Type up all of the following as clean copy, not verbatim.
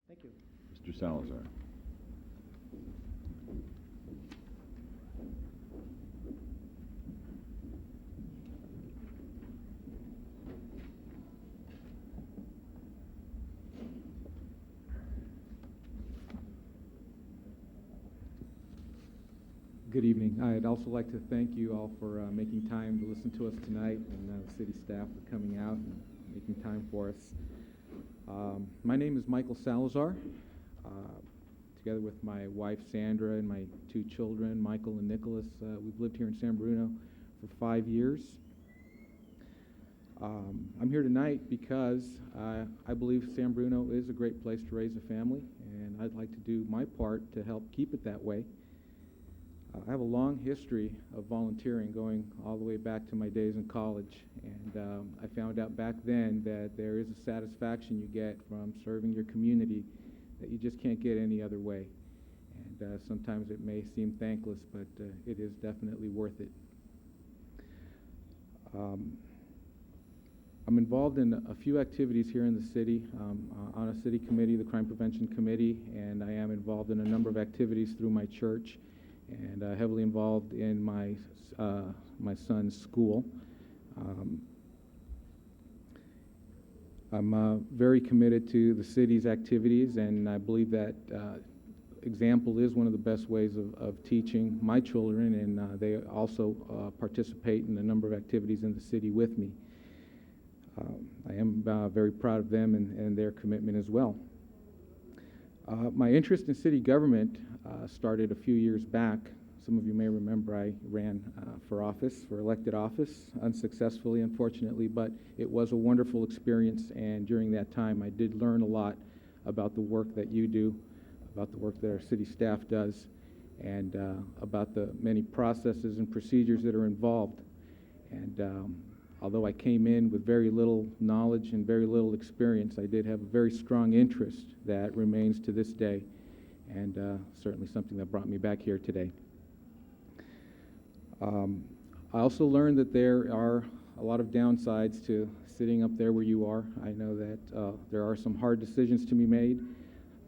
Thank you. Mr. Salazar. Good evening. I'd also like to thank you all for making time to listen to us tonight, and the city staff for coming out and making time for us. My name is Michael Salazar. Together with my wife Sandra and my two children, Michael and Nicholas, we've lived here in San Bruno for 5 years. I'm here tonight because I believe San Bruno is a great place to raise a family, and I'd like to do my part to help keep it that way. I have a long history of volunteering going all the way back to my days in college, and I found out back then that there is a satisfaction you get from serving your community that you just can't get any other way. And sometimes it may seem thankless, but it is definitely worth it. I'm involved in a few activities here in the city, on a city committee, the Crime Prevention Committee, and I am involved in a number of activities through my church, and heavily involved in my son's school. I'm very committed to the city's activities, and I believe that example is one of the best ways of teaching my children, and they also participate in a number of activities in the city with me. I am very proud of them and their commitment as well. My interest in city government started a few years back. Some of you may remember I ran for elected office, unsuccessfully, unfortunately, but it was a wonderful experience, and during that time I did learn a lot about the work that you do, about the work that our city staff does, and about the many processes and procedures that are involved. And although I came in with very little knowledge and very little experience, I did have a very strong interest that remains to this day, and certainly something that brought me back here today. I also learned that there are a lot of downsides to sitting up there where you are. I know that there are some hard decisions to be made.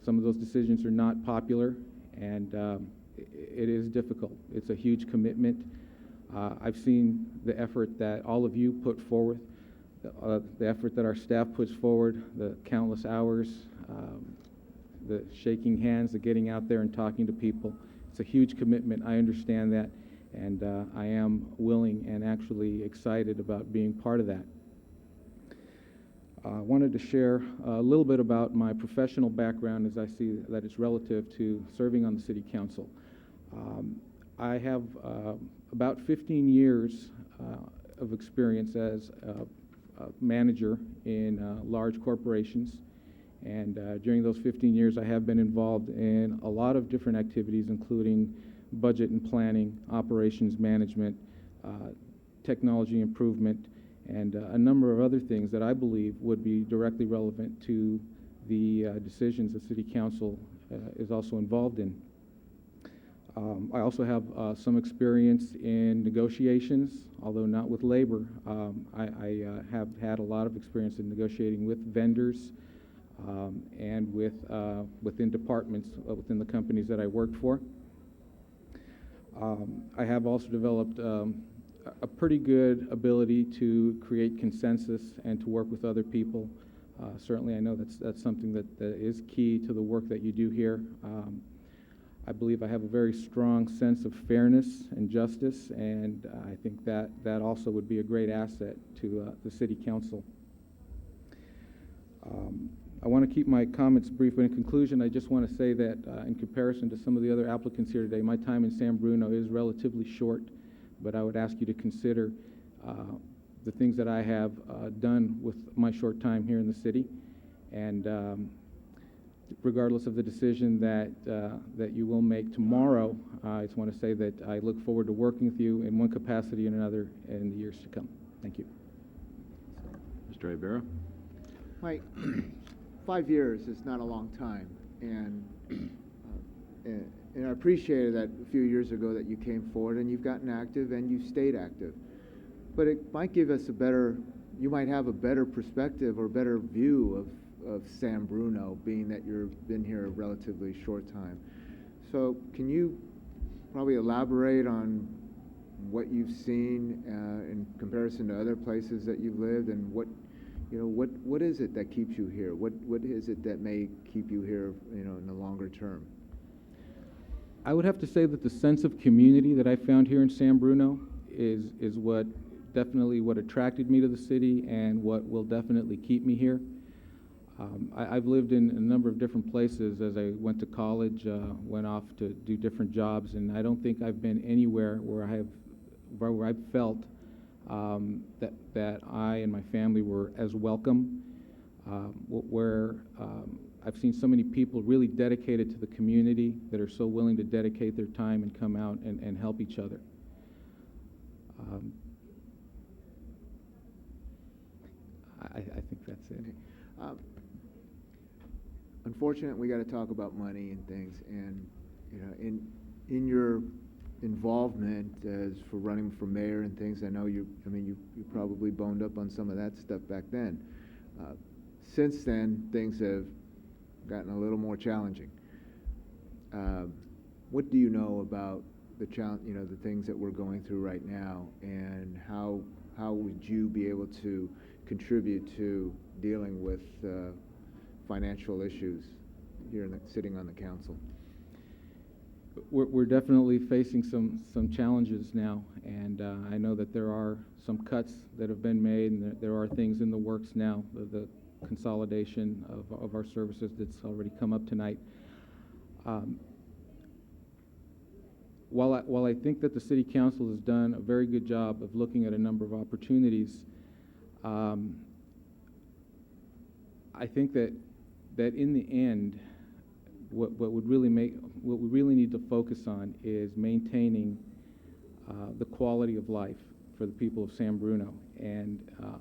Some of those decisions are not popular, and it is difficult. It's a huge commitment. I've seen the effort that all of you put forward, the effort that our staff puts forward, the countless hours, the shaking hands, the getting out there and talking to people. It's a huge commitment. I understand that, and I am willing and actually excited about being part of that. I wanted to share a little bit about my professional background as I see that it's relative to serving on the City Council. I have about 15 years of experience as a manager in large corporations, and during those 15 years I have been involved in a lot of different activities, including budget and planning, operations management, technology improvement, and a number of other things that I believe would be directly relevant to the decisions the City Council is also involved in. I also have some experience in negotiations, although not with labor. I have had a lot of experience in negotiating with vendors and within departments within the companies that I worked for. I have also developed a pretty good ability to create consensus and to work with other people. Certainly I know that's something that is key to the work that you do here. I believe I have a very strong sense of fairness and justice, and I think that also would be a great asset to the City Council. I want to keep my comments brief, but in conclusion, I just want to say that in comparison to some of the other applicants here today, my time in San Bruno is relatively short, but I would ask you to consider the things that I have done with my short time here in the city, and regardless of the decision that you will make tomorrow, I just want to say that I look forward to working with you in one capacity or another in the years to come. Thank you. Mr. Ibarra. Mike, 5 years is not a long time, and I appreciated that a few years ago that you came forward and you've gotten active and you've stayed active. But it might give us you might have a better perspective or better view of San Bruno, being that you've been here a relatively short time. So can you probably elaborate on what you've seen in comparison to other places that you've lived, and what is it that keeps you here? What is it that may keep you here, in the longer term? I would have to say that the sense of community that I found here in San Bruno is what definitely what attracted me to the city and what will definitely keep me here. I've lived in a number of different places as I went to college, went off to do different jobs, and I don't think I've been anywhere where I've felt that I and my family were as welcome, where I've seen so many people really dedicated to the community that are so willing to dedicate their time and come out and help each other. I think that's it. Unfortunately, we got to talk about money and things, and in your involvement as for running for mayor and things, I know you probably boned up on some of that stuff back then. Since then, things have gotten a little more challenging. What do you know about the the things that we're going through right now, and how would you be able to contribute to dealing with financial issues here sitting on the council? We're definitely facing some challenges now, and I know that there are some cuts that have been made, and there are things in the works now. The consolidation of our services that's already come up tonight. While I think that the City Council has done a very good job of looking at a number of opportunities, I think that in the end, what we really need to focus on is maintaining the quality of life for the people of San Bruno. And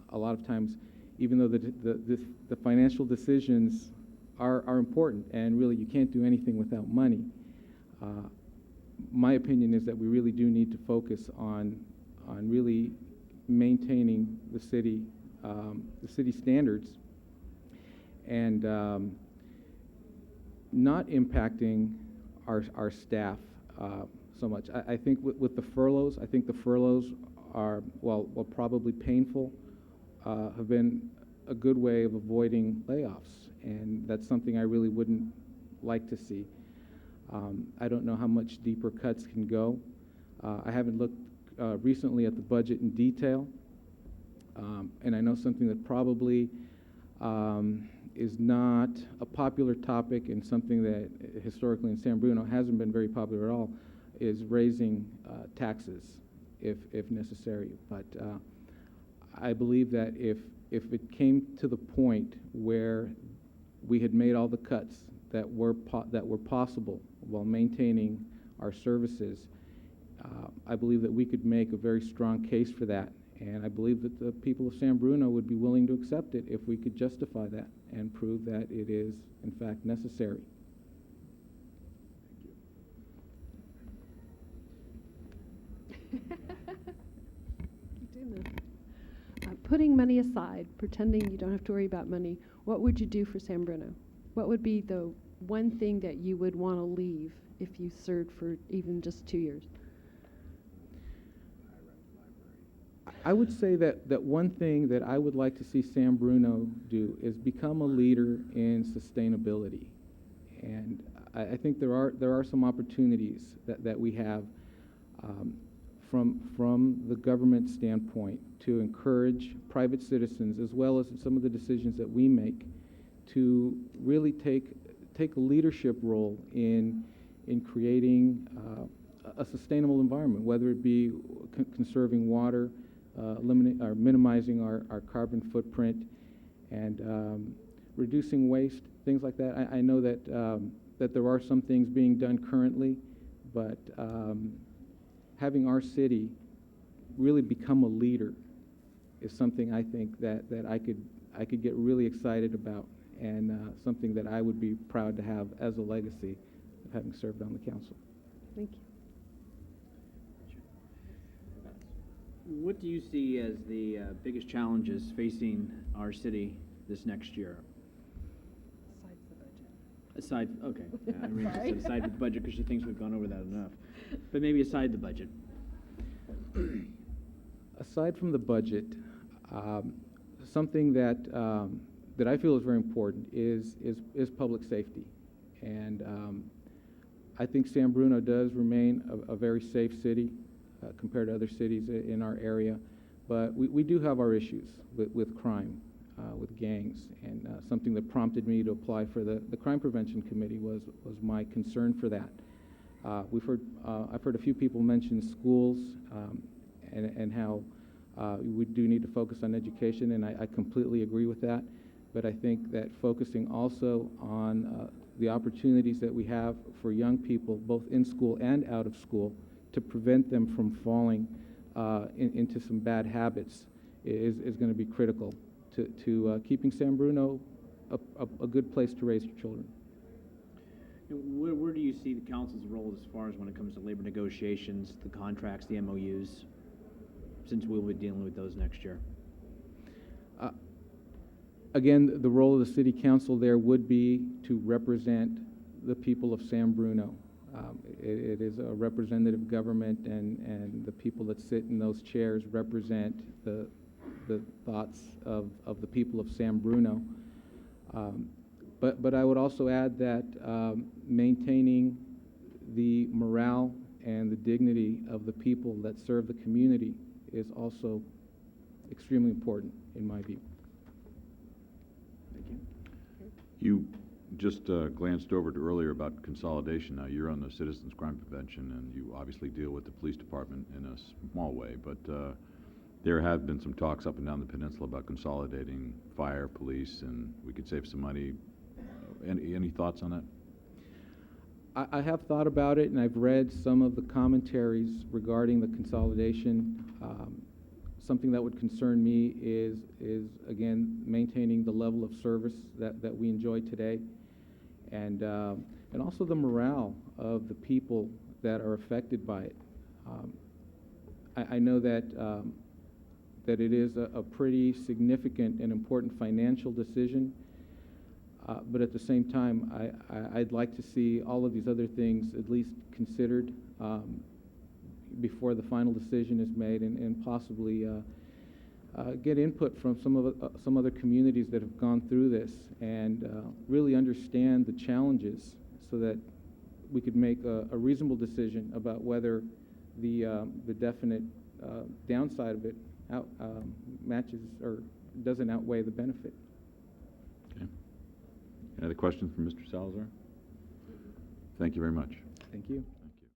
a lot of times, even though the financial decisions are important, and really you can't do anything without money, my opinion is that we really do need to focus on really maintaining the city standards, and not impacting our staff so much. I think with the furloughs, I think the furloughs are, while probably painful, have been a good way of avoiding layoffs, and that's something I really wouldn't like to see. I don't know how much deeper cuts can go. I haven't looked recently at the budget in detail, and I know something that probably is not a popular topic, and something that historically in San Bruno hasn't been very popular at all, is raising taxes if necessary. But I believe that if it came to the point where we had made all the cuts that were possible while maintaining our services, I believe that we could make a very strong case for that. And I believe that the people of San Bruno would be willing to accept it if we could justify that and prove that it is, in fact, necessary. Keep doing this. Putting money aside, pretending you don't have to worry about money, what would you do for San Bruno? What would be the one thing that you would want to leave if you served for even just 2 years? I would say that one thing that I would like to see San Bruno do is become a leader in sustainability. And I think there are some opportunities that we have from the government standpoint to encourage private citizens, as well as some of the decisions that we make, to really take a leadership role in creating a sustainable environment, whether it be conserving water, minimizing our carbon footprint, and reducing waste, things like that. I know that there are some things being done currently, but having our city really become a leader is something I think that I could get really excited about, and something that I would be proud to have as a legacy of having served on the council. Thank you. What do you see as the biggest challenges facing our city this next year? Aside, okay, yeah, I mean, Sorry. just aside the budget, because she thinks we've gone over that enough. But maybe aside the budget. Aside from the budget, something that that I feel is very important is public safety, and I think San Bruno does remain a very safe city compared to other cities in our area, but we do have our issues with crime, with gangs, and something that prompted me to apply for the Crime Prevention Committee was my concern for that. I've heard a few people mention schools and how we do need to focus on education, and I completely agree with that. But I think that focusing also on the opportunities that we have for young people, both in school and out of school, to prevent them from falling into some bad habits is going to be critical to keeping San Bruno a good place to raise your children. And where do you see the council's role as far as when it comes to labor negotiations, the contracts, the MOUs, since we'll be dealing with those next year? Again, the role of the city council there would be to represent the people of San Bruno. It is a representative government, and the people that sit in those chairs represent the thoughts of the people of San Bruno. But I would also add that maintaining the morale and the dignity of the people that serve the community is also extremely important in my view. Thank you. You just glanced over it earlier about consolidation. Now, you're on the Citizens Crime Prevention, and you obviously deal with the police department in a small way, but there have been some talks up and down the peninsula about consolidating fire, police, and we could save some money. Any thoughts on that? I have thought about it, and I've read some of the commentaries regarding the consolidation. Something that would concern me is again maintaining the level of service that we enjoy today, and also the morale of the people that are affected by it. I know that that it is a pretty significant and important financial decision. But at the same time, I'd like to see all of these other things at least considered before the final decision is made, and possibly get input from some other communities that have gone through this, and really understand the challenges so that we could make a reasonable decision about whether the definite downside of it matches or doesn't outweigh the benefit. Okay. Any other questions from Mr. Salazar? Thank you very much. Thank you.